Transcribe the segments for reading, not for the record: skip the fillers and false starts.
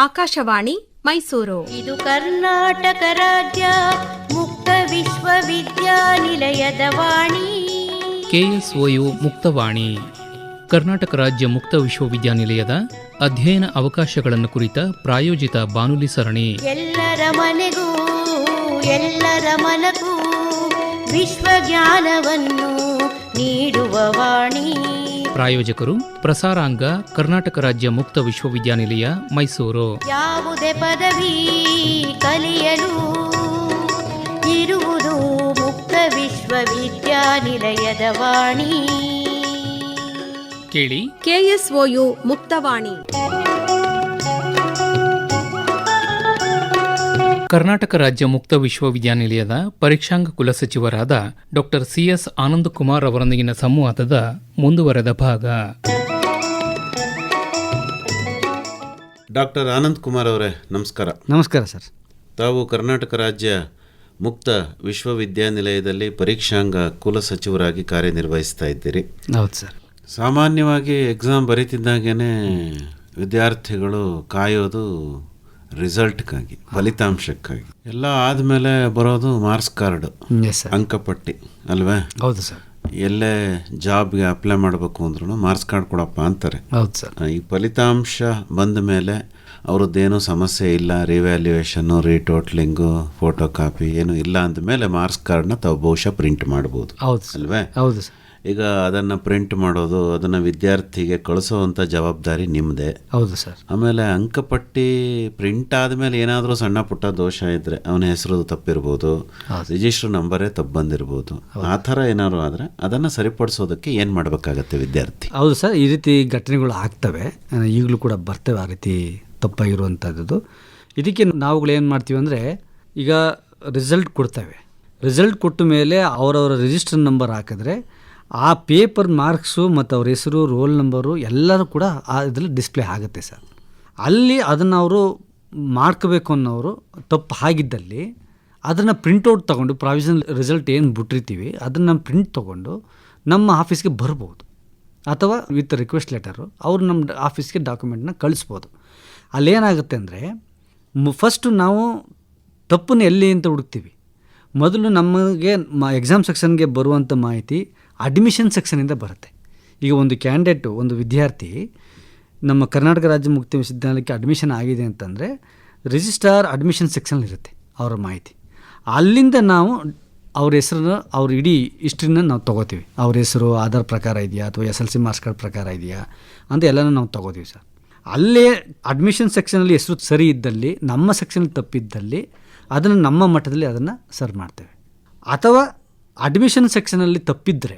ಆಕಾಶವಾಣಿ ಮೈಸೂರು. ಇದು ಕರ್ನಾಟಕ ರಾಜ್ಯ ಮುಕ್ತ ವಿಶ್ವವಿದ್ಯಾನಿಲಯದ ವಾಣಿ. KSOU ಮುಕ್ತವಾಣಿ ಕರ್ನಾಟಕ ರಾಜ್ಯ ಮುಕ್ತ ವಿಶ್ವವಿದ್ಯಾನಿಲಯದ ಅಧ್ಯಯನ ಅವಕಾಶಗಳನ್ನು ಕುರಿತ ಪ್ರಾಯೋಜಿತ ಬಾನುಲಿ ಸರಣಿ. ಎಲ್ಲರ ಮನೆಗೂ ಎಲ್ಲರ ಮನಗೂ ವಿಶ್ವಜ್ಞಾನವನ್ನು ನೀಡುವ ವಾಣಿ. ಪ್ರಾಯೋಜಕರು ಪ್ರಸಾರಾಂಗ ಕರ್ನಾಟಕ ರಾಜ್ಯ ಮುಕ್ತ ವಿಶ್ವವಿದ್ಯಾನಿಲಯ ಮೈಸೂರು. ಯಾವುದೇ ಪದವಿ ಕಲಿಯಲು ಇರುವುದು ಮುಕ್ತ ವಿಶ್ವವಿದ್ಯಾನಿಲಯದ ವಾಣಿ. ಕೇಳಿ KSOU ಮುಕ್ತವಾಣಿ. ಕರ್ನಾಟಕ ರಾಜ್ಯ ಮುಕ್ತ ವಿಶ್ವವಿದ್ಯಾನಿಲಯದ ಪರೀಕ್ಷಾಂಗ ಕುಲಸಚಿವರಾದ ಡಾ CS ಆನಂದಕುಮಾರ್ ಅವರೊಂದಿಗಿನ ಸಂವಾದದ ಮುಂದುವರೆದ ಭಾಗ. ಡಾಕ್ಟರ್ ಆನಂದ್ ಕುಮಾರ್ ಅವರೇ, ನಮಸ್ಕಾರ. ನಮಸ್ಕಾರ ಸರ್. ತಾವು ಕರ್ನಾಟಕ ರಾಜ್ಯ ಮುಕ್ತ ವಿಶ್ವವಿದ್ಯಾನಿಲಯದಲ್ಲಿ ಪರೀಕ್ಷಾಂಗ ಕುಲಸಚಿವರಾಗಿ ಕಾರ್ಯನಿರ್ವಹಿಸ್ತಾ ಇದ್ದೀರಿ. ಹೌದು ಸರ್. ಸಾಮಾನ್ಯವಾಗಿ ಎಕ್ಸಾಮ್ ಬರೀತಿದ್ದಾಗೇನೆ ವಿದ್ಯಾರ್ಥಿಗಳು ಕಾಯೋದು ರಿಸಲ್ಟ್ಗಾಗಿ, ಫಲಿತಾಂಶಕ್ಕಾಗಿ. ಎಲ್ಲ ಆದಮೇಲೆ ಬರೋದು ಮಾರ್ಕ್ಸ್ ಕಾರ್ಡ್, ಅಂಕಪಟ್ಟಿ ಅಲ್ವೇ? ಹೌದು ಸರ್. ಎಲ್ಲೇ ಜಾಬ್ಗೆ ಅಪ್ಲೈ ಮಾಡಬೇಕು ಅಂದ್ರೂ ಮಾರ್ಕ್ಸ್ ಕಾರ್ಡ್ ಕೊಡಪ್ಪ ಅಂತಾರೆ. ಹೌದು ಸರ್. ಈ ಫಲಿತಾಂಶ ಬಂದ ಮೇಲೆ ಅವ್ರದ್ದೇನೂ ಸಮಸ್ಯೆ ಇಲ್ಲ, ರಿವ್ಯಾಲ್ಯೂಯೇಷನ್ನು, ರೀಟೋಟ್ಲಿಂಗು, ಫೋಟೋ ಕಾಪಿ ಏನೂ ಇಲ್ಲ ಅಂದಮೇಲೆ ಮಾರ್ಕ್ಸ್ ಕಾರ್ಡ್ನ ತಾವು ಬಹುಶಃ ಪ್ರಿಂಟ್ ಮಾಡ್ಬೋದು. ಹೌದು ಅಲ್ವೇ? ಹೌದು ಸರ್. ಈಗ ಅದನ್ನು ಪ್ರಿಂಟ್ ಮಾಡೋದು, ಅದನ್ನು ವಿದ್ಯಾರ್ಥಿಗೆ ಕಳಿಸೋವಂಥ ಜವಾಬ್ದಾರಿ ನಿಮ್ಮದೇ. ಹೌದು ಸರ್. ಆಮೇಲೆ ಅಂಕಪಟ್ಟಿ ಪ್ರಿಂಟ್ ಆದಮೇಲೆ ಏನಾದರೂ ಸಣ್ಣ ಪುಟ್ಟ ದೋಷ ಇದ್ದರೆ ಅವನ ಹೆಸರು ತಪ್ಪಿರ್ಬೋದು, ರಿಜಿಸ್ಟರ್ ನಂಬರೇ ತಪ್ಪು ಬಂದಿರ್ಬೋದು. ಆ ಥರ ಏನಾದ್ರು ಆದರೆ ಅದನ್ನು ಸರಿಪಡಿಸೋದಕ್ಕೆ ಏನು ಮಾಡಬೇಕಾಗತ್ತೆ ವಿದ್ಯಾರ್ಥಿ? ಹೌದು ಸರ್. ಈ ರೀತಿ ಘಟನೆಗಳು ಆಗ್ತವೆ, ಈಗಲೂ ಕೂಡ ಬರ್ತವೆ ಆ ರೀತಿ ತಪ್ಪಾಗಿರುವಂಥದ್ದು. ಇದಕ್ಕೆ ನಾವುಗಳು ಏನು ಮಾಡ್ತೀವಿ ಅಂದರೆ, ಈಗ ರಿಸಲ್ಟ್ ಕೊಡ್ತೇವೆ. ರಿಸಲ್ಟ್ ಕೊಟ್ಟ ಮೇಲೆ ಅವರವರ ರಿಜಿಸ್ಟರ್ ನಂಬರ್ ಹಾಕಿದ್ರೆ ಆ ಪೇಪರ್ ಮಾರ್ಕ್ಸು ಮತ್ತು ಅವ್ರ ಹೆಸರು, ರೋಲ್ ನಂಬರು ಎಲ್ಲರೂ ಕೂಡ ಆ ಇದರಲ್ಲಿ ಡಿಸ್ಪ್ಲೇ ಆಗುತ್ತೆ ಸರ್. ಅಲ್ಲಿ ಅದನ್ನು ಅವರು ಮಾಡ್ಕೋಬೇಕು ಅನ್ನೋರು ತಪ್ಪು ಆಗಿದ್ದಲ್ಲಿ ಅದನ್ನು ಪ್ರಿಂಟೌಟ್ ತೊಗೊಂಡು, ಪ್ರಾವಿಷನಲ್ ರಿಸಲ್ಟ್ ಏನು ಬಿಟ್ಟಿರ್ತೀವಿ ಅದನ್ನು ಪ್ರಿಂಟ್ ತೊಗೊಂಡು ನಮ್ಮ ಆಫೀಸ್ಗೆ ಬರ್ಬೋದು, ಅಥವಾ ವಿತ್ ರಿಕ್ವೆಸ್ಟ್ ಲೆಟರು ಅವರು ನಮ್ಮ ಆಫೀಸ್ಗೆ ಡಾಕ್ಯುಮೆಂಟ್ನ ಕಳಿಸ್ಬೋದು. ಅಲ್ಲೇನಾಗುತ್ತೆ ಅಂದರೆ, ಫಸ್ಟು ನಾವು ತಪ್ಪನ್ನು ಎಲ್ಲಿ ಅಂತ ಹುಡುಕ್ತೀವಿ. ಮೊದಲು ನಮಗೆ ಎಕ್ಸಾಮ್ ಸೆಕ್ಷನ್ಗೆ ಬರುವಂಥ ಮಾಹಿತಿ ಅಡ್ಮಿಷನ್ ಸೆಕ್ಷನಿಂದ ಬರುತ್ತೆ. ಈಗ ಒಂದು ಕ್ಯಾಂಡಿಡೇಟು, ಒಂದು ವಿದ್ಯಾರ್ಥಿ ನಮ್ಮ ಕರ್ನಾಟಕ ರಾಜ್ಯ ಮುಕ್ತ ವಿಶ್ವವಿದ್ಯಾನಿಲಯಕ್ಕೆ ಅಡ್ಮಿಷನ್ ಆಗಿದೆ ಅಂತಂದರೆ ರಿಜಿಸ್ಟ್ರಾರ್ ಅಡ್ಮಿಷನ್ ಸೆಕ್ಷನಲ್ಲಿರುತ್ತೆ ಅವರ ಮಾಹಿತಿ. ಅಲ್ಲಿಂದ ನಾವು ಅವ್ರ ಹೆಸರನ್ನು, ಅವ್ರ ಇಡೀ ಹಿಸ್ಟ್ರಿನ ನಾವು ತೊಗೋತೀವಿ. ಅವ್ರ ಹೆಸರು ಆಧಾರ್ ಪ್ರಕಾರ ಇದೆಯಾ ಅಥವಾ SLC ಮಾರ್ಕ್ಸ್ ಕಾರ್ಡ್ ಪ್ರಕಾರ ಇದೆಯಾ ಅಂತ ಎಲ್ಲನೂ ನಾವು ತೊಗೋತೀವಿ ಸರ್. ಅಲ್ಲೇ ಅಡ್ಮಿಷನ್ ಸೆಕ್ಷನಲ್ಲಿ ಹೆಸರು ಸರಿ ಇದ್ದಲ್ಲಿ, ನಮ್ಮ ಸೆಕ್ಷನಲ್ಲಿ ತಪ್ಪಿದ್ದಲ್ಲಿ ಅದನ್ನು ನಮ್ಮ ಮಟ್ಟದಲ್ಲಿ ಅದನ್ನು ಸರಿ ಮಾಡ್ತೇವೆ. ಅಥವಾ ಅಡ್ಮಿಷನ್ ಸೆಕ್ಷನಲ್ಲಿ ತಪ್ಪಿದ್ದರೆ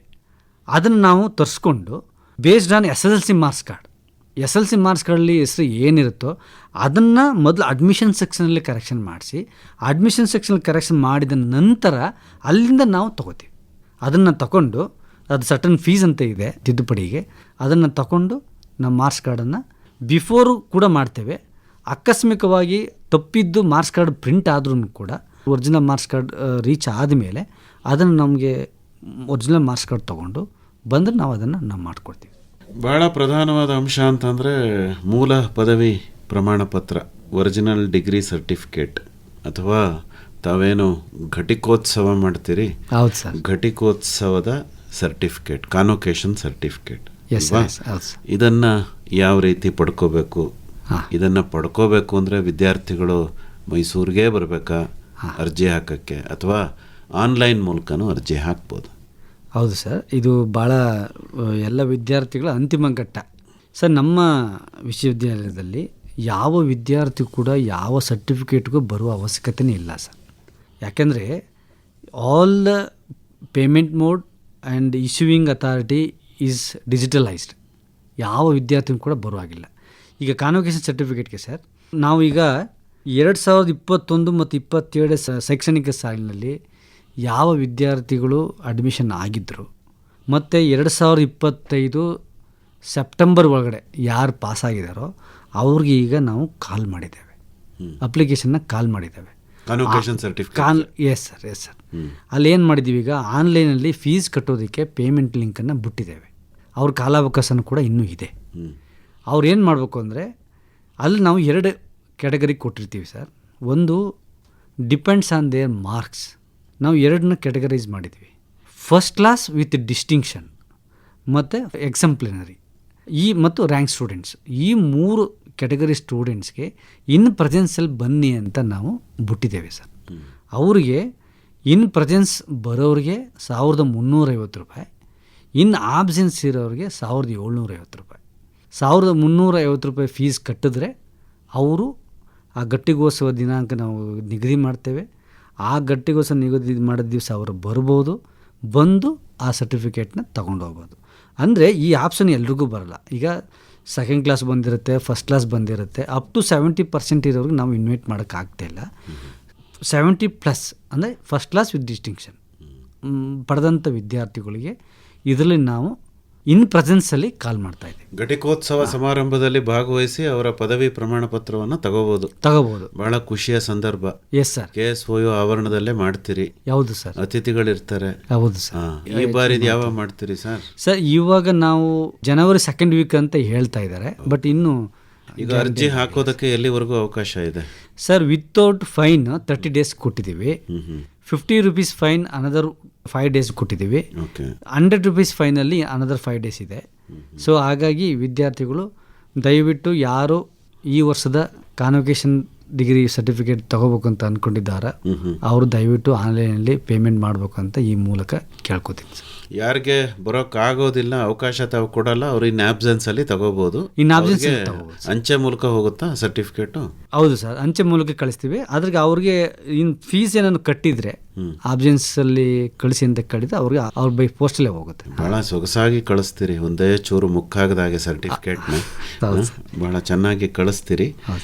ಅದನ್ನು ನಾವು ತರಿಸ್ಕೊಂಡು based on SLC marks card, SLC marks ಕಾರ್ಡಲ್ಲಿ ಹೆಸರು ಏನಿರುತ್ತೋ ಅದನ್ನು ಮೊದಲು ಅಡ್ಮಿಷನ್ ಸೆಕ್ಷನಲ್ಲಿ ಕರೆಕ್ಷನ್ ಮಾಡಿಸಿ, ಅಡ್ಮಿಷನ್ ಸೆಕ್ಷನಲ್ಲಿ ಕರೆಕ್ಷನ್ ಮಾಡಿದ ನಂತರ ಅಲ್ಲಿಂದ ನಾವು ತೊಗೋತೀವಿ. ಅದನ್ನು ತಗೊಂಡು, ಅದು ಸರ್ಟನ್ ಫೀಸ್ ಅಂತ ಇದೆ ತಿದ್ದುಪಡಿಗೆ, ಅದನ್ನು ತಗೊಂಡು ನಮ್ಮ ಮಾರ್ಕ್ಸ್ ಕಾರ್ಡನ್ನು ಬಿಫೋರು ಕೂಡ ಮಾಡ್ತೇವೆ. ಆಕಸ್ಮಿಕವಾಗಿ ತಪ್ಪಿದ್ದು ಮಾರ್ಕ್ಸ್ ಕಾರ್ಡ್ ಪ್ರಿಂಟ್ ಆದ್ರೂ ಕೂಡ ಒರಿಜಿನಲ್ ಮಾರ್ಕ್ಸ್ ಕಾರ್ಡ್ ರೀಚ್ ಆದಮೇಲೆ ಅದನ್ನು ನಮಗೆ ಒರಿಜಿನಲ್ ಮಾರ್ಕ್ಸ್ ಕಾರ್ಡ್ ತೊಗೊಂಡು ಬಂದರೆ ನಾವು ಅದನ್ನು ನಾವು ಮಾಡಿಕೊಡ್ತೀವಿ. ಭಾಳ ಪ್ರಧಾನವಾದ ಅಂಶ ಅಂತಂದರೆ ಮೂಲ ಪದವಿ ಪ್ರಮಾಣ ಪತ್ರ, ಒರಿಜಿನಲ್ ಡಿಗ್ರಿ ಸರ್ಟಿಫಿಕೇಟ್, ಅಥವಾ ತಾವೇನು ಘಟಿಕೋತ್ಸವ ಮಾಡ್ತೀರಿ, ಹೌದು ಸರ್, ಘಟಿಕೋತ್ಸವದ ಸರ್ಟಿಫಿಕೇಟ್, ಕಾನ್ವೊಕೇಶನ್ ಸರ್ಟಿಫಿಕೇಟ್. ಇದನ್ನು ಯಾವ ರೀತಿ ಪಡ್ಕೋಬೇಕು? ಇದನ್ನು ಪಡ್ಕೋಬೇಕು ಅಂದರೆ ವಿದ್ಯಾರ್ಥಿಗಳು ಮೈಸೂರಿಗೆ ಬರಬೇಕಾ ಅರ್ಜಿ ಹಾಕೋಕ್ಕೆ, ಅಥವಾ ಆನ್ಲೈನ್ ಮೂಲಕನೂ ಅರ್ಜಿ ಹಾಕ್ಬೋದು? ಹೌದು ಸರ್, ಇದು ಭಾಳ ಎಲ್ಲ ವಿದ್ಯಾರ್ಥಿಗಳ ಅಂತಿಮ ಘಟ್ಟ ಸರ್. ನಮ್ಮ ವಿಶ್ವವಿದ್ಯಾಲಯದಲ್ಲಿ ಯಾವ ವಿದ್ಯಾರ್ಥಿ ಕೂಡ ಯಾವ ಸರ್ಟಿಫಿಕೇಟ್ಗೂ ಬರುವ ಅವಶ್ಯಕತೆಯೇ ಇಲ್ಲ ಸರ್. ಯಾಕೆಂದರೆ all the payment mode and issuing authority is digitalised. ಯಾವ ವಿದ್ಯಾರ್ಥಿನೂ ಕೂಡ ಬರುವಾಗಿಲ್ಲ. ಈಗ ಕಾನ್ವೊಕೇಶನ್ ಸರ್ಟಿಫಿಕೇಟ್ಗೆ ಸರ್, ನಾವು ಈಗ 2021 ಮತ್ತು 2022 ಶೈಕ್ಷಣಿಕ ಸಾಲಿನಲ್ಲಿ ಯಾವ ವಿದ್ಯಾರ್ಥಿಗಳು ಅಡ್ಮಿಷನ್ ಆಗಿದ್ದರು ಮತ್ತು 2025 ಸೆಪ್ಟೆಂಬರ್ ಒಳಗಡೆ ಯಾರು ಪಾಸಾಗಿದ್ದಾರೋ ಅವ್ರಿಗೆ ಈಗ ನಾವು ಕಾಲ್ ಮಾಡಿದ್ದೇವೆ, ಅಪ್ಲಿಕೇಶನ್ನ ಕಾಲ್ ಮಾಡಿದ್ದೇವೆ. Yes sir. ಅಲ್ಲಿ ಏನು ಮಾಡಿದ್ದೀವಿ, ಈಗ ಆನ್ಲೈನಲ್ಲಿ ಫೀಸ್ ಕಟ್ಟೋದಕ್ಕೆ ಪೇಮೆಂಟ್ ಲಿಂಕನ್ನು ಬಿಟ್ಟಿದ್ದೇವೆ. ಅವ್ರ ಕಾಲಾವಕಾಶನೂ ಕೂಡ ಇನ್ನೂ ಇದೆ. ಅವ್ರು ಏನು ಮಾಡಬೇಕು ಅಂದರೆ, ಅಲ್ಲಿ ನಾವು 2 ಕ್ಯಾಟಗರಿ ಕೊಟ್ಟಿರ್ತೀವಿ ಸರ್. ಒಂದು ಡಿಪೆಂಡ್ಸ್ ಆನ್ ದೇರ್ ಮಾರ್ಕ್ಸ್. ನಾವು ಎರಡನ್ನ ಕ್ಯಾಟಗರೈಸ್ ಮಾಡಿದ್ವಿ. ಫಸ್ಟ್ ಕ್ಲಾಸ್ ವಿತ್ ಡಿಸ್ಟಿಂಕ್ಷನ್ ಮತ್ತು ಎಕ್ಸಾಂಪ್ಲಿನರಿ ಮತ್ತು ರ್ಯಾಂಕ್ ಸ್ಟೂಡೆಂಟ್ಸ್. ಈ 3 ಕ್ಯಾಟಗರಿ ಸ್ಟೂಡೆಂಟ್ಸ್ಗೆ ಇನ್ ಪ್ರೆಸೆನ್ಸಲ್ಲಿ ಬನ್ನಿ ಅಂತ ನಾವು ಬಿಟ್ಟಿದ್ದೇವೆ ಸರ್. ಅವರಿಗೆ ಇನ್ ಪ್ರೆಸೆನ್ಸ್ ಬರೋರಿಗೆ 1350 ರೂಪಾಯಿ, ಇನ್ ಆಬ್ಸೆನ್ಸ್ ಇರೋರಿಗೆ 1750 ರೂಪಾಯಿ. 1350 ರೂಪಾಯಿ ಫೀಸ್ ಕಟ್ಟಿದ್ರೆ ಅವರು ಆ ಗಟ್ಟಿಗೋತ್ಸವ ದಿನಾಂಕ ನಾವು ನಿಗದಿ ಮಾಡ್ತೇವೆ. ಆ ಗಟ್ಟಿಗೋತ್ಸವ ನಿಗದಿ ಮಾಡಿದ ದಿವಸ ಅವರು ಬರ್ಬೋದು, ಬಂದು ಆ ಸರ್ಟಿಫಿಕೇಟ್ನ ತೊಗೊಂಡು ಹೋಗ್ಬೋದು. ಅಂದರೆ ಈ ಆಪ್ಷನ್ ಎಲ್ರಿಗೂ ಬರಲ್ಲ. ಈಗ ಸೆಕೆಂಡ್ ಕ್ಲಾಸ್ ಬಂದಿರುತ್ತೆ, ಫಸ್ಟ್ ಕ್ಲಾಸ್ ಬಂದಿರುತ್ತೆ, ಅಪ್ ಟು 70% ಇರೋರಿಗೆ ನಾವು ಇನ್ವೈಟ್ ಮಾಡೋಕ್ಕಾಗ್ತಾಯಿಲ್ಲ. 70+ ಅಂದರೆ ಫಸ್ಟ್ ಕ್ಲಾಸ್ ವಿತ್ ಡಿಸ್ಟಿಂಕ್ಷನ್ ಪಡೆದಂಥ ವಿದ್ಯಾರ್ಥಿಗಳಿಗೆ ಇದರಲ್ಲಿ ನಾವು ಇನ್ ಪ್ರೆಸೆನ್ಸಲ್ಲಿ ಕಾಲ್ ಮಾಡ್ತಾ ಇದ್ದೀವಿ. ಘಟಿಕೋತ್ಸವ ಸಮಾರಂಭದಲ್ಲಿ ಭಾಗವಹಿಸಿ ಅವರ ಪದವಿ ಪ್ರಮಾಣ ಪತ್ರವನ್ನು ತಗೋಬಹುದು. ಬಹಳ ಖುಷಿಯ ಸಂದರ್ಭ. Yes sir. KSOU ಆವರಣದಲ್ಲೇ ಮಾಡ್ತೀರಿ? ಹೌದು ಸರ್. ಅತಿಥಿಗಳಿರ್ತಾರೆ? ಹೌದು ಸರ್. ಈ ಬಾರಿ ಯಾವಾಗ ಮಾಡ್ತೀರಿ ಸರ್? ಸರ್ ಇವಾಗ ನಾವು ಜನವರಿ 2nd ವೀಕ್ ಅಂತ ಹೇಳ್ತಾ ಇದ್ದಾರೆ, ಬಟ್ ಇನ್ನು ಈಗ ಅರ್ಜಿ ಹಾಕೋದಕ್ಕೆ ಎಲ್ಲಿವರೆಗೂ ಅವಕಾಶ ಇದೆ ಸರ್? ವಿತೌಟ್ ಫೈನ್ 30 ಡೇಸ್ ಕೊಟ್ಟಿದ್ದೀವಿ. 50 ರೂಪೀಸ್ ಫೈನ್ ಅನದರ್ 5 ಡೇಸ್ ಕೊಟ್ಟಿದ್ದೀವಿ. 100 ರೂಪೀಸ್ ಫೈನಲ್ಲಿ ಅನದರ್ 5 ಡೇಸ್ ಇದೆ. ಸೊ ಹಾಗಾಗಿ ವಿದ್ಯಾರ್ಥಿಗಳು ದಯವಿಟ್ಟು ಯಾರು ಈ ವರ್ಷದ ಕಾನ್ವೊಕೇಶನ್ ಡಿಗ್ರಿ ಸರ್ಟಿಫಿಕೇಟ್ ತಗೋಬೇಕು ಅಂತ ಅಂದ್ಕೊಂಡಿದ್ದಾರೆ ಅವರು ದಯವಿಟ್ಟು ಆನ್ಲೈನಲ್ಲಿ ಪೇಮೆಂಟ್ ಮಾಡಬೇಕು ಅಂತ ಈ ಮೂಲಕ ಕೇಳ್ಕೊತೀನಿ ಸರ್. ಯಾರಿಗೆ ಬರೋಕ್ಕಾಗೋದಿಲ್ಲ, ಅವಕಾಶ ತಾವು ಕೊಡಲ್ಲ, ಅವ್ರು ಇನ್ ಆಬ್ಸೆನ್ಸಲ್ಲಿ ತಗೋಬೋದು. ಅಂಚೆ ಮೂಲಕ ಹೋಗುತ್ತಾ ಸರ್ಟಿಫಿಕೇಟು? ಹೌದು ಸರ್, ಅಂಚೆ ಮೂಲಕ ಕಳಿಸ್ತೀವಿ. ಅದ್ರಿಗೆ ಅವ್ರಿಗೆ ಇನ್ ಫೀಸ್ ಏನಾದ್ರು ಕಟ್ಟಿದ್ರೆ ಆಬ್ಸೆನ್ಸಲ್ಲಿ ಕಳಿಸಿ ಅಂತ ಕಳಿದ್ರೆ ಅವ್ರಿಗೆ ಅವ್ರ ಬೈ ಪೋಸ್ಟಲ್ಲೇ ಹೋಗುತ್ತೆ. ಬಹಳ ಸೊಗಸಾಗಿ ಕಳಿಸ್ತೀರಿ, ಒಂದೇ ಚೂರು ಮುಕ್ಕಾಗದಾಗೆ ಸರ್ಟಿಫಿಕೇಟ್ನ ಬಹಳ ಚೆನ್ನಾಗಿ ಕಳಿಸ್ತೀರಿ.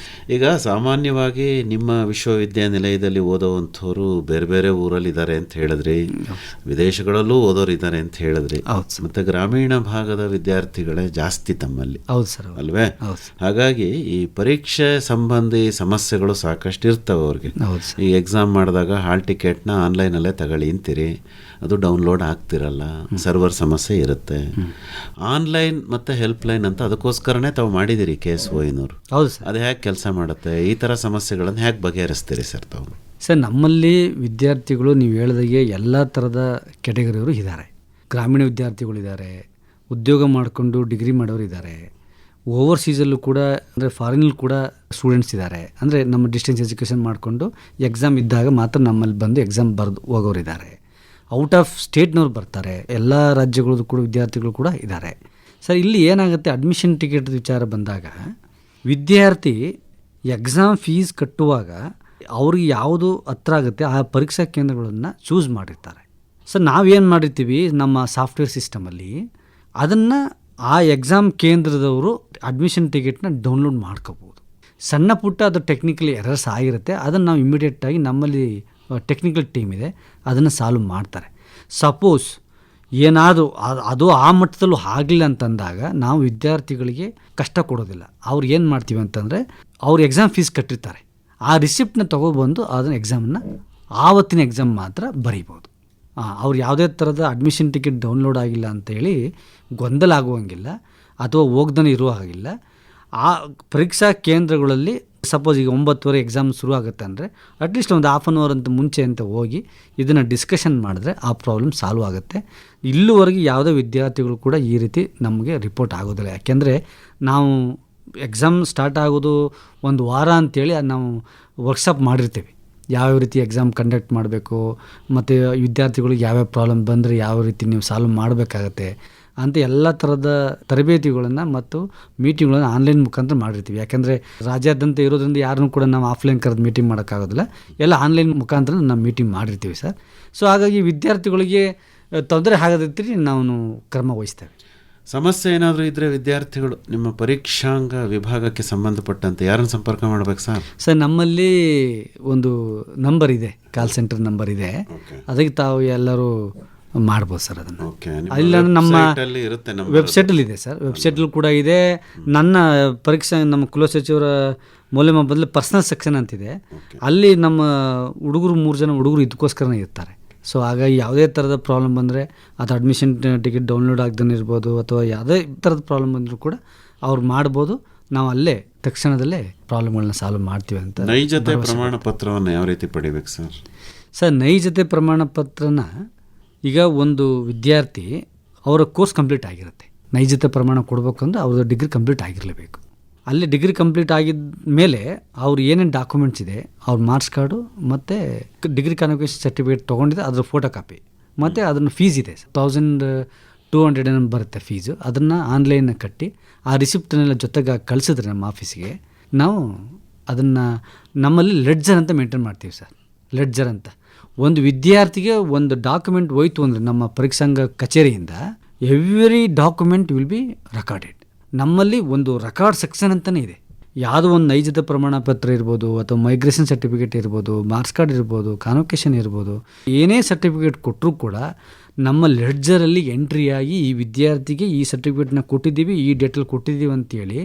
ಈಗ ಸಾಮಾನ್ಯವಾಗಿ ನಿಮ್ಮ ವಿಶ್ವವಿದ್ಯಾನಿಲಯದಲ್ಲಿ ಓದೋವಂಥವ್ರು ಬೇರೆ ಬೇರೆ ಊರಲ್ಲಿದ್ದಾರೆ ಅಂತ ಹೇಳಿದ್ರಿ, ವಿದೇಶಗಳಲ್ಲೂ ಓದೋರಿದ್ದಾರೆ ಅಂತ ಹೇಳಿದ್ರಿ, ಮತ್ತೆ ಗ್ರಾಮೀಣ ಭಾಗದ ವಿದ್ಯಾರ್ಥಿಗಳೇ ಜಾಸ್ತಿ ತಮ್ಮಲ್ಲಿ. ಹೌದು ಸರ್. ಅಲ್ವೇ? ಹಾಗಾಗಿ ಈ ಪರೀಕ್ಷೆ ಸಂಬಂಧಿ ಸಮಸ್ಯೆಗಳು ಸಾಕಷ್ಟು ಇರ್ತವೆ ಅವ್ರಿಗೆ. ಈ ಎಕ್ಸಾಮ್ ಮಾಡಿದಾಗ ಹಾಲ್ ಟಿಕೆಟ್ನ ಆನ್ಲೈನಲ್ಲೇ ತಗೊಳ್ಳಿ ಅಂತೀರಿ, ಅದು ಡೌನ್ಲೋಡ್ ಆಗ್ತಿರಲ್ಲ, ಸರ್ವರ್ ಸಮಸ್ಯೆ ಇರುತ್ತೆ. ಆನ್ಲೈನ್ ಮತ್ತು ಹೆಲ್ಪ್ಲೈನ್ ಅಂತ ಅದಕ್ಕೋಸ್ಕರನೇ ತಾವು ಮಾಡಿದ್ದೀರಿ KSOUನವರು. ಹೌದು ಸರ್. ಅದು ಹೇಗೆ ಕೆಲಸ ಮಾಡುತ್ತೆ? ಈ ಥರ ಸಮಸ್ಯೆಗಳನ್ನು ಹೇಗೆ ಬಗೆಹರಿಸ್ತೀರಿ ಸರ್ ತಾವು? ಸರ್ ನಮ್ಮಲ್ಲಿ ವಿದ್ಯಾರ್ಥಿಗಳು ನೀವು ಹೇಳಿದಾಗೆ ಎಲ್ಲ ಥರದ ಕ್ಯಾಟಗರಿಯವರು ಇದ್ದಾರೆ. ಗ್ರಾಮೀಣ ವಿದ್ಯಾರ್ಥಿಗಳಿದ್ದಾರೆ, ಉದ್ಯೋಗ ಮಾಡಿಕೊಂಡು ಡಿಗ್ರಿ ಮಾಡೋರು ಇದ್ದಾರೆ, ಓವರ್ಸೀಸಲ್ಲೂ ಕೂಡ ಅಂದರೆ ಫಾರಿನಲ್ಲಿ ಕೂಡ ಸ್ಟೂಡೆಂಟ್ಸ್ ಇದ್ದಾರೆ. ಅಂದರೆ ನಮ್ಮ ಡಿಸ್ಟೆನ್ಸ್ ಎಜುಕೇಷನ್ ಮಾಡಿಕೊಂಡು ಎಕ್ಸಾಮ್ ಇದ್ದಾಗ ಮಾತ್ರ ನಮ್ಮಲ್ಲಿ ಬಂದು ಎಕ್ಸಾಮ್ ಬರೆದು ಹೋಗೋರಿದ್ದಾರೆ. ಔಟ್ ಆಫ್ ಸ್ಟೇಟ್ನವ್ರು ಬರ್ತಾರೆ, ಎಲ್ಲ ರಾಜ್ಯಗಳದ್ದು ಕೂಡ ವಿದ್ಯಾರ್ಥಿಗಳು ಕೂಡ ಇದ್ದಾರೆ. ಸರ್ ಇಲ್ಲಿ ಏನಾಗುತ್ತೆ, ಅಡ್ಮಿಷನ್ ಟಿಕೆಟ್ ವಿಚಾರ ಬಂದಾಗ ವಿದ್ಯಾರ್ಥಿ ಎಕ್ಸಾಮ್ ಫೀಸ್ ಕಟ್ಟುವಾಗ ಅವ್ರಿಗೆ ಯಾವುದು ಹತ್ರ ಆಗುತ್ತೆ ಆ ಪರೀಕ್ಷಾ ಕೇಂದ್ರಗಳನ್ನು ಚೂಸ್ ಮಾಡಿರ್ತಾರೆ. ಸರ್ ನಾವೇನು ಮಾಡಿರ್ತೀವಿ ನಮ್ಮ ಸಾಫ್ಟ್ವೇರ್ ಸಿಸ್ಟಮಲ್ಲಿ ಅದನ್ನು ಆ ಎಕ್ಸಾಮ್ ಕೇಂದ್ರದವರು ಅಡ್ಮಿಷನ್ ಟಿಕೆಟ್ನ ಡೌನ್ಲೋಡ್ ಮಾಡ್ಕೋಬೋದು. ಸಣ್ಣ ಪುಟ್ಟ ಅದು ಟೆಕ್ನಿಕಲಿ ಎರರ್ಸ್ ಆಗಿರುತ್ತೆ, ಅದನ್ನು ನಾವು ಇಮಿಡಿಯೇಟಾಗಿ ನಮ್ಮಲ್ಲಿ ಟೆಕ್ನಿಕಲ್ ಟೀಮ್ ಇದೆ, ಅದನ್ನು ಸಾಲ್ವ್ ಮಾಡ್ತಾರೆ. ಸಪೋಸ್ ಏನಾದರೂ ಅದು ಆ ಮಟ್ಟದಲ್ಲೂ ಆಗಲಿಲ್ಲ ಅಂತಂದಾಗ ನಾವು ವಿದ್ಯಾರ್ಥಿಗಳಿಗೆ ಕಷ್ಟ ಕೊಡೋದಿಲ್ಲ. ಅವ್ರು ಏನು ಮಾಡ್ತೀವಿ ಅಂತಂದರೆ ಅವ್ರು ಎಕ್ಸಾಮ್ ಫೀಸ್ ಕಟ್ಟಿರ್ತಾರೆ, ಆ ರಿಸಿಪ್ಟನ್ನ ತೊಗೊಬಂದು ಅದನ್ನು ಎಕ್ಸಾಮನ್ನು ಆವತ್ತಿನ ಎಕ್ಸಾಮ್ ಮಾತ್ರ ಬರೀಬೋದು. ಅವ್ರು ಯಾವುದೇ ಥರದ ಅಡ್ಮಿಷನ್ ಟಿಕೆಟ್ ಡೌನ್ಲೋಡ್ ಆಗಿಲ್ಲ ಅಂತೇಳಿ ಗೊಂದಲ ಆಗುವಂಗಿಲ್ಲ ಅಥವಾ ಹೋಗ್ದೇ ಇರೋ ಹಾಗಿಲ್ಲ. ಆ ಪರೀಕ್ಷಾ ಕೇಂದ್ರಗಳಲ್ಲಿ ಸಪೋಸ್ ಈಗ 9:30 ಎಕ್ಸಾಮ್ ಶುರು ಆಗುತ್ತೆ ಅಂದರೆ ಅಟ್ಲೀಸ್ಟ್ ಒಂದು ಹಾಫ್ ಆನ್ ಅವರ್ ಅಂತ ಮುಂಚೆ ಅಂತ ಹೋಗಿ ಇದನ್ನು ಡಿಸ್ಕಷನ್ ಮಾಡಿದ್ರೆ ಆ ಪ್ರಾಬ್ಲಮ್ ಸಾಲ್ವ್ ಆಗುತ್ತೆ. ಇಲ್ಲಿವರೆಗೆ ಯಾವುದೇ ವಿದ್ಯಾರ್ಥಿಗಳು ಕೂಡ ಈ ರೀತಿ ನಮಗೆ ರಿಪೋರ್ಟ್ ಆಗೋದಿಲ್ಲ. ಯಾಕೆಂದರೆ ನಾವು ಎಕ್ಸಾಮ್ ಸ್ಟಾರ್ಟ್ ಆಗೋದು ಒಂದು ವಾರ ಅಂತೇಳಿ ನಾವು ವರ್ಕ್ಶಾಪ್ ಮಾಡಿರ್ತೀವಿ, ಯಾವ್ಯಾವ ರೀತಿ ಎಕ್ಸಾಮ್ ಕಂಡಕ್ಟ್ ಮಾಡಬೇಕು ಮತ್ತು ವಿದ್ಯಾರ್ಥಿಗಳಿಗೆ ಯಾವ್ಯಾವ ಪ್ರಾಬ್ಲಮ್ ಬಂದರೆ ಯಾವ ರೀತಿ ನೀವು ಸಾಲ್ವ್ ಮಾಡಬೇಕಾಗತ್ತೆ ಅಂತ ಎಲ್ಲ ಥರದ ತರಬೇತಿಗಳನ್ನು ಮತ್ತು ಮೀಟಿಂಗ್ಗಳನ್ನು ಆನ್ಲೈನ್ ಮುಖಾಂತರ ಮಾಡಿರ್ತೀವಿ. ಯಾಕೆಂದರೆ ರಾಜ್ಯಾದ್ಯಂತ ಇರೋದ್ರಿಂದ ಯಾರನ್ನೂ ಕೂಡ ನಾವು ಆಫ್ಲೈನ್ ಕರೆದು ಮೀಟಿಂಗ್ ಮಾಡೋಕ್ಕಾಗೋದಿಲ್ಲ, ಎಲ್ಲ ಆನ್ಲೈನ್ ಮುಖಾಂತರ ನಾವು ಮೀಟಿಂಗ್ ಮಾಡಿರ್ತೀವಿ ಸರ್. ಸೊ ಹಾಗಾಗಿ ವಿದ್ಯಾರ್ಥಿಗಳಿಗೆ ತೊಂದರೆ ಆಗದ ರೀತಿ ನಾವು ಕ್ರಮ ವಹಿಸ್ತೇವೆ. ಸಮಸ್ಯೆ ಏನಾದರೂ ಇದ್ದರೆ ವಿದ್ಯಾರ್ಥಿಗಳು ನಿಮ್ಮ ಪರೀಕ್ಷಾಂಗ ವಿಭಾಗಕ್ಕೆ ಸಂಬಂಧಪಟ್ಟಂತೆ ಯಾರನ್ನು ಸಂಪರ್ಕ ಮಾಡಬೇಕು ಸರ್? ಸರ್ ನಮ್ಮಲ್ಲಿ ಒಂದು ನಂಬರ್ ಇದೆ, ಕಾಲ್ ಸೆಂಟರ್ ನಂಬರ್ ಇದೆ, ಅದಕ್ಕೆ ತಾವು ಎಲ್ಲರೂ ಮಾಡ್ಬೋದು ಸರ್. ಅದನ್ನು ಇಲ್ಲ ನಮ್ಮ ವೆಬ್ಸೈಟಲ್ಲಿ ಇದೆ ಸರ್, ವೆಬ್ಸೈಟಲ್ಲಿ ಕೂಡ ಇದೆ. ನನ್ನ ಪರೀಕ್ಷಾ ನಮ್ಮ ಕುಲಸಚಿವರ ಮೌಲ್ಯಮಾಪನ ಬದಲು ಪರ್ಸನಲ್ ಸೆಕ್ಷನ್ ಅಂತಿದೆ, ಅಲ್ಲಿ ನಮ್ಮ ಹುಡುಗರು 3 ಜನ ಹುಡುಗರು ಇದಕ್ಕೋಸ್ಕರನೇ ಇರ್ತಾರೆ. ಸೊ ಹಾಗಾಗಿ ಯಾವುದೇ ಥರದ ಪ್ರಾಬ್ಲಮ್ ಬಂದರೆ ಅದು ಅಡ್ಮಿಷನ್ ಟಿಕೆಟ್ ಡೌನ್ಲೋಡ್ ಆಗ್ದೇ ಇರ್ಬೋದು ಅಥವಾ ಯಾವುದೇ ಥರದ ಪ್ರಾಬ್ಲಮ್ ಬಂದರೂ ಕೂಡ ಅವ್ರು ಮಾಡ್ಬೋದು. ನಾವು ಅಲ್ಲೇ ತಕ್ಷಣದಲ್ಲೇ ಪ್ರಾಬ್ಲಮ್ಗಳನ್ನ ಸಾಲ್ವ್ ಮಾಡ್ತೀವಿ ಅಂತ. ನೈಜತೆ ಪ್ರಮಾಣ ಪತ್ರವನ್ನು ಯಾವ ರೀತಿ ಪಡಿಬೇಕು ಸರ್? ಸರ್, ನೈಜತೆ ಪ್ರಮಾಣ ಪತ್ರನ ಈಗ ಒಂದು ವಿದ್ಯಾರ್ಥಿ ಅವರ ಕೋರ್ಸ್ ಕಂಪ್ಲೀಟ್ ಆಗಿರುತ್ತೆ. ನೈಜತೆ ಪ್ರಮಾಣ ಕೊಡ್ಬೇಕಂದ್ರೆ ಅವ್ರದ್ದು ಡಿಗ್ರಿ ಕಂಪ್ಲೀಟ್ ಆಗಿರಲೇಬೇಕು. ಅಲ್ಲಿ ಡಿಗ್ರಿ ಕಂಪ್ಲೀಟ್ ಆಗಿದ ಮೇಲೆ ಅವ್ರು ಏನೇನು ಡಾಕ್ಯುಮೆಂಟ್ಸ್ ಇದೆ, ಅವ್ರ ಮಾರ್ಕ್ಸ್ ಕಾರ್ಡು ಮತ್ತು ಡಿಗ್ರಿ ಕಾನ್ವೊಕೇಷನ್ ಸರ್ಟಿಫಿಕೇಟ್ ತೊಗೊಂಡಿದೆ, ಅದ್ರ ಫೋಟೋ ಕಾಪಿ ಮತ್ತು ಅದನ್ನು ಫೀಸ್ ಇದೆ 1200 ಏನೋ ಬರುತ್ತೆ ಫೀಸು. ಅದನ್ನು ಆನ್ಲೈನ್ ಕಟ್ಟಿ ಆ ರಿಸಿಪ್ಟನ್ನೆಲ್ಲ ಜೊತೆಗೆ ಕಳಿಸಿದ್ರೆ ನಮ್ಮ ಆಫೀಸಿಗೆ, ನಾವು ಅದನ್ನು ನಮ್ಮಲ್ಲಿ ಲೆಡ್ಜರ್ ಅಂತ ಮೇಂಟೈನ್ ಮಾಡ್ತೀವಿ ಸರ್. ಲೆಡ್ಜರ್ ಅಂತ ಒಂದು ವಿದ್ಯಾರ್ಥಿಗೆ ಒಂದು ಡಾಕ್ಯುಮೆಂಟ್ ಹೋಯ್ತು ಅಂದರೆ ನಮ್ಮ ಪರೀಕ್ಷಾಂಗ ಕಚೇರಿಯಿಂದ every document will be recorded. ನಮ್ಮಲ್ಲಿ ಒಂದು ರೆಕಾರ್ಡ್ ಸೆಕ್ಷನ್ ಅಂತಲೇ ಇದೆ. ಯಾವುದೋ ಒಂದು ನೈಜತೆ ಪ್ರಮಾಣ ಪತ್ರ ಇರ್ಬೋದು, ಅಥವಾ ಮೈಗ್ರೇಷನ್ ಸರ್ಟಿಫಿಕೇಟ್ ಇರ್ಬೋದು, ಮಾರ್ಕ್ಸ್ ಕಾರ್ಡ್ ಇರ್ಬೋದು, ಕಾನ್ವೊಕೇಷನ್ ಇರ್ಬೋದು, ಏನೇ ಸರ್ಟಿಫಿಕೇಟ್ ಕೊಟ್ಟರೂ ಕೂಡ ನಮ್ಮ ಲೆಡ್ಜರಲ್ಲಿ ಎಂಟ್ರಿಯಾಗಿ ಈ ವಿದ್ಯಾರ್ಥಿಗೆ ಈ ಸರ್ಟಿಫಿಕೇಟ್ನ ಕೊಟ್ಟಿದ್ದೀವಿ, ಈ ಡೇಟಲ್ಲಿ ಕೊಟ್ಟಿದ್ದೀವಿ ಅಂತೇಳಿ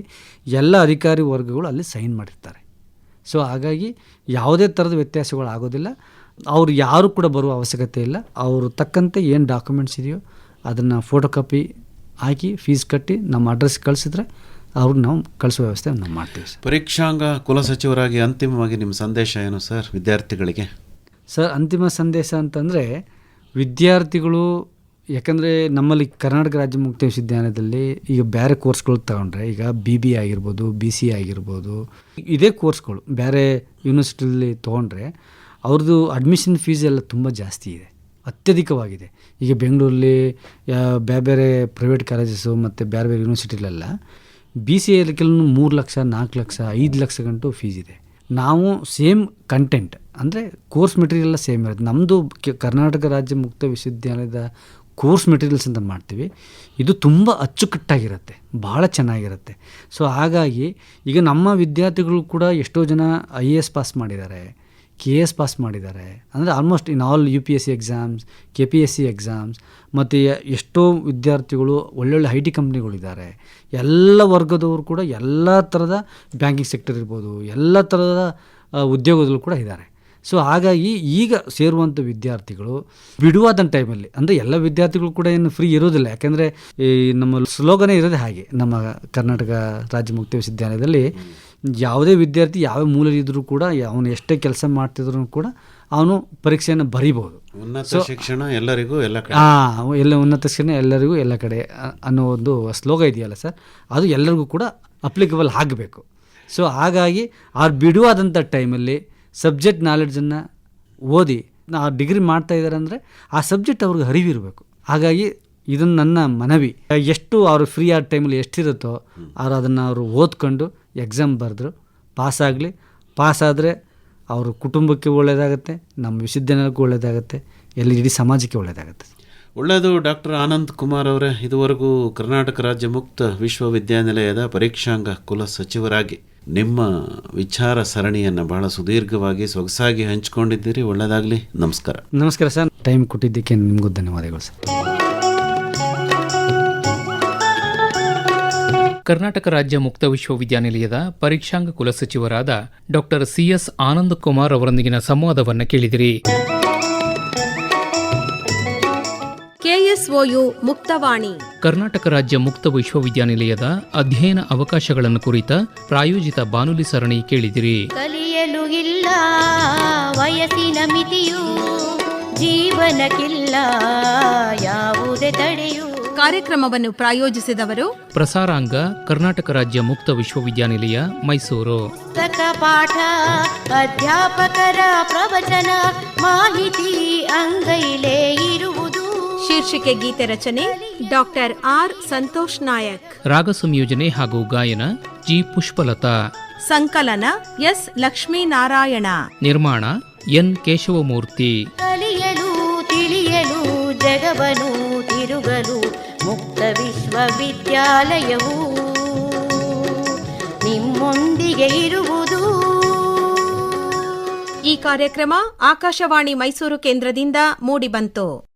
ಎಲ್ಲ ಅಧಿಕಾರಿ ವರ್ಗಗಳು ಅಲ್ಲಿ ಸೈನ್ ಮಾಡಿರ್ತಾರೆ. ಸೊ ಹಾಗಾಗಿ ಯಾವುದೇ ಥರದ ವ್ಯತ್ಯಾಸಗಳು ಆಗೋದಿಲ್ಲ. ಅವರು ಯಾರು ಕೂಡ ಬರುವ ಅವಶ್ಯಕತೆ ಇಲ್ಲ. ಅವರು ತಕ್ಕಂತೆ ಏನು ಡಾಕ್ಯುಮೆಂಟ್ಸ್ ಇದೆಯೋ ಅದನ್ನು ಫೋಟೋ ಕಾಪಿ ಹಾಕಿ ಫೀಸ್ ಕಟ್ಟಿ ನಮ್ಮ ಅಡ್ರೆಸ್ ಕಳಿಸಿದ್ರೆ ಅವ್ರಿಗೆ ನಾವು ಕಳಿಸೋ ವ್ಯವಸ್ಥೆ ನಾವು ಮಾಡ್ತೀವಿ ಸರ್. ಪರೀಕ್ಷಾಂಗ ಕುಲಸಚಿವರಾಗಿ ಅಂತಿಮವಾಗಿ ನಿಮ್ಮ ಸಂದೇಶ ಏನು ಸರ್ ವಿದ್ಯಾರ್ಥಿಗಳಿಗೆ? ಸರ್, ಅಂತಿಮ ಸಂದೇಶ ಅಂತಂದರೆ ವಿದ್ಯಾರ್ಥಿಗಳು, ಯಾಕಂದರೆ ನಮ್ಮಲ್ಲಿ ಕರ್ನಾಟಕ ರಾಜ್ಯ ಮುಕ್ತ ವಿಶ್ವವಿದ್ಯಾಲಯದಲ್ಲಿ ಈಗ ಬೇರೆ ಕೋರ್ಸ್ಗಳು ತಗೊಂಡ್ರೆ, ಈಗ BBA ಆಗಿರ್ಬೋದು, BCA ಆಗಿರ್ಬೋದು, ಇದೇ ಕೋರ್ಸ್ಗಳು ಬೇರೆ ಯೂನಿವರ್ಸಿಟಿಯಲ್ಲಿ ತೊಗೊಂಡ್ರೆ ಅವ್ರದ್ದು ಅಡ್ಮಿಷನ್ ಫೀಸ್ ಎಲ್ಲ ತುಂಬ ಜಾಸ್ತಿ ಇದೆ, ಅತ್ಯಧಿಕವಾಗಿದೆ. ಈಗ ಬೆಂಗಳೂರಲ್ಲಿ ಬೇರೆ ಬೇರೆ ಪ್ರೈವೇಟ್ ಕಾಲೇಜಸ್ಸು ಮತ್ತು ಬೇರೆ ಬೇರೆ ಯೂನಿವರ್ಸಿಟಿಲೆಲ್ಲ BCA ಕೆಲವು 3 ಲಕ್ಷ 4 ಲಕ್ಷ 5 ಲಕ್ಷ ಗಂಟು ಫೀಸ್ ಇದೆ. ನಾವು ಸೇಮ್ ಕಂಟೆಂಟ್ ಅಂದರೆ ಕೋರ್ಸ್ ಮೆಟೀರಿಯಲ್ ಎಲ್ಲ ಸೇಮ್ ಇರುತ್ತೆ. ನಮ್ಮದು ಕರ್ನಾಟಕ ರಾಜ್ಯ ಮುಕ್ತ ವಿಶ್ವವಿದ್ಯಾಲಯದ ಕೋರ್ಸ್ ಮೆಟೀರಿಯಲ್ಸ್ ಅಂತ ಮಾಡ್ತೀವಿ. ಇದು ತುಂಬ ಅಚ್ಚುಕಟ್ಟಾಗಿರುತ್ತೆ, ಭಾಳ ಚೆನ್ನಾಗಿರುತ್ತೆ. ಸೊ ಹಾಗಾಗಿ ಈಗ ನಮ್ಮ ವಿದ್ಯಾರ್ಥಿಗಳು ಕೂಡ ಎಷ್ಟೋ ಜನ IAS ಪಾಸ್ ಮಾಡಿದ್ದಾರೆ, KS ಪಾಸ್ ಮಾಡಿದ್ದಾರೆ. ಅಂದರೆ almost in all UPSC exams, KPSC exams, ಮತ್ತು ಎಷ್ಟೋ ವಿದ್ಯಾರ್ಥಿಗಳು ಒಳ್ಳೊಳ್ಳೆ IT ಕಂಪ್ನಿಗಳಿದ್ದಾರೆ. ಎಲ್ಲ ವರ್ಗದವರು ಕೂಡ ಎಲ್ಲ ಥರದ ಬ್ಯಾಂಕಿಂಗ್ ಸೆಕ್ಟರ್ ಇರ್ಬೋದು, ಎಲ್ಲ ಥರದ ಉದ್ಯೋಗಗಳು ಕೂಡ ಇದ್ದಾರೆ. ಸೊ ಹಾಗಾಗಿ ಈಗ ಸೇರುವಂಥ ವಿದ್ಯಾರ್ಥಿಗಳು ಬಿಡುವಾದ ಟೈಮಲ್ಲಿ, ಅಂದರೆ ಎಲ್ಲ ವಿದ್ಯಾರ್ಥಿಗಳು ಕೂಡ ಏನು ಫ್ರೀ ಇರೋದಿಲ್ಲ, ಯಾಕೆಂದರೆ ಈ ನಮ್ಮ ಸ್ಲೋಗನೇ ಇರೋದೇ ಹಾಗೆ. ನಮ್ಮ ಕರ್ನಾಟಕ ರಾಜ್ಯ ಮುಕ್ತ ವಿಶ್ವವಿದ್ಯಾಲಯದಲ್ಲಿ ಯಾವುದೇ ವಿದ್ಯಾರ್ಥಿ ಯಾವ ಮೂಲೆಯಲ್ಲಿದ್ದರೂ ಕೂಡ, ಅವನು ಎಷ್ಟೇ ಕೆಲಸ ಮಾಡ್ತಿದ್ರು ಕೂಡ ಅವನು ಪರೀಕ್ಷೆಯನ್ನು ಬರೀಬೋದು. ಉನ್ನತ ಶಿಕ್ಷಣ ಎಲ್ಲರಿಗೂ ಎಲ್ಲ ಕಡೆ, ಎಲ್ಲ ಉನ್ನತ ಶಿಕ್ಷಣ ಎಲ್ಲರಿಗೂ ಎಲ್ಲ ಕಡೆ ಅನ್ನೋ ಒಂದು ಸ್ಲೋಗ ಇದೆಯಲ್ಲ ಸರ್, ಅದು ಎಲ್ಲರಿಗೂ ಕೂಡ ಅಪ್ಲಿಕಬಲ್ ಆಗಬೇಕು. ಸೊ ಹಾಗಾಗಿ ಅವ್ರು ಬಿಡುವಾದಂಥ ಟೈಮಲ್ಲಿ ಸಬ್ಜೆಕ್ಟ್ ನಾಲೆಡ್ಜನ್ನು ಓದಿ ಆ ಡಿಗ್ರಿ ಮಾಡ್ತಾ ಇದ್ದಾರೆ ಅಂದರೆ ಆ ಸಬ್ಜೆಕ್ಟ್ ಅವ್ರಿಗೆ ಅರಿವಿರಬೇಕು. ಹಾಗಾಗಿ ಇದನ್ನು ನನ್ನ ಮನವಿ, ಎಷ್ಟು ಅವರು ಫ್ರೀ ಆದ ಟೈಮಲ್ಲಿ ಎಷ್ಟಿರುತ್ತೋ ಅವ್ರು ಅದನ್ನು ಅವರು ಓದ್ಕೊಂಡು ಎಕ್ಸಾಮ್ ಬರೆದ್ರು ಪಾಸಾಗಲಿ. ಪಾಸಾದರೆ ಅವ್ರ ಕುಟುಂಬಕ್ಕೆ ಒಳ್ಳೆಯದಾಗುತ್ತೆ, ನಮ್ಮ ವಿಶ್ವವಿದ್ಯಾನಿಲಯಕ್ಕೂ ಒಳ್ಳೆಯದಾಗುತ್ತೆ, ಇಡೀ ಸಮಾಜಕ್ಕೆ ಒಳ್ಳೆಯದಾಗುತ್ತೆ. ಒಳ್ಳೆಯದು. ಡಾಕ್ಟರ್ ಆನಂದ್ ಕುಮಾರ್ ಅವರೇ, ಇದುವರೆಗೂ ಕರ್ನಾಟಕ ರಾಜ್ಯ ಮುಕ್ತ ವಿಶ್ವವಿದ್ಯಾನಿಲಯದ ಪರೀಕ್ಷಾಂಗ ಕುಲ ಸಚಿವರಾಗಿ ನಿಮ್ಮ ವಿಚಾರ ಸರಣಿಯನ್ನು ಬಹಳ ಸುದೀರ್ಘವಾಗಿ ಸೊಗಸಾಗಿ ಹಂಚಿಕೊಂಡಿದ್ದೀರಿ. ಒಳ್ಳೆಯದಾಗಲಿ. ನಮಸ್ಕಾರ. ನಮಸ್ಕಾರ ಸರ್. ಟೈಮ್ ಕೊಟ್ಟಿದ್ದಕ್ಕೆ ನಿಮಗೂ ಧನ್ಯವಾದಗಳು ಸರ್. ಕರ್ನಾಟಕ ರಾಜ್ಯ ಮುಕ್ತ ವಿಶ್ವವಿದ್ಯಾನಿಲಯದ ಪರೀಕ್ಷಾಂಗ ಕುಲಸಚಿವರಾದ ಡಾಕ್ಟರ್ CS ಆನಂದ್ ಕುಮಾರ್ ಅವರೊಂದಿಗಿನ ಸಂವಾದವನ್ನು ಕೇಳಿದಿರಿ. KSOU ಮುಕ್ತವಾಣಿ, ಕರ್ನಾಟಕ ರಾಜ್ಯ ಮುಕ್ತ ವಿಶ್ವವಿದ್ಯಾನಿಲಯದ ಅಧ್ಯಯನ ಅವಕಾಶಗಳನ್ನು ಕುರಿತ ಪ್ರಾಯೋಜಿತ ಬಾನುಲಿ ಸರಣಿ ಕೇಳಿದಿರಿ. ಕಲಿಯಲು ಇಲ್ಲ ವಯಸ್ಸಿನ ಮಿತಿಯು, ಜೀವನಕ್ಕಿಲ್ಲ ಯಾವುದೇ ತಡೆಯು. ಕಾರ್ಯಕ್ರಮವನ್ನು ಪ್ರಾಯೋಜಿಸಿದವರು ಪ್ರಸಾರಾಂಗ ಕರ್ನಾಟಕ ರಾಜ್ಯ ಮುಕ್ತ ವಿಶ್ವವಿದ್ಯಾನಿಲಯ, ಮೈಸೂರು. ಪುಸ್ತಕ ಪಾಠ, ಅಧ್ಯಾಪಕರ ಪ್ರವಚನ, ಮಾಹಿತಿ ಅಂಗೈಲೇ ಇರುವುದು. ಶೀರ್ಷಿಕೆ ಗೀತೆ ರಚನೆ ಡಾಕ್ಟರ್ R ಸಂತೋಷ್ ನಾಯಕ್. ರಾಗ ಸಂಯೋಜನೆ ಹಾಗೂ ಗಾಯನ G ಪುಷ್ಪಲತಾ. ಸಂಕಲನ S ಲಕ್ಷ್ಮೀನಾರಾಯಣ. ನಿರ್ಮಾಣ N ಕೇಶವಮೂರ್ತಿ. ಕಲಿಯಲು ತಿಳಿಯಲು ಜಗವನು ತಿರುಗಲು ಮುಕ್ತ ವಿಶ್ವವಿದ್ಯಾಲಯವು ನಿಮ್ಮೊಂದಿಗೆ ಇರುವುದು. ಈ ಕಾರ್ಯಕ್ರಮ ಆಕಾಶವಾಣಿ ಮೈಸೂರು ಕೇಂದ್ರದಿಂದ ಮೂಡಿಬಂತು.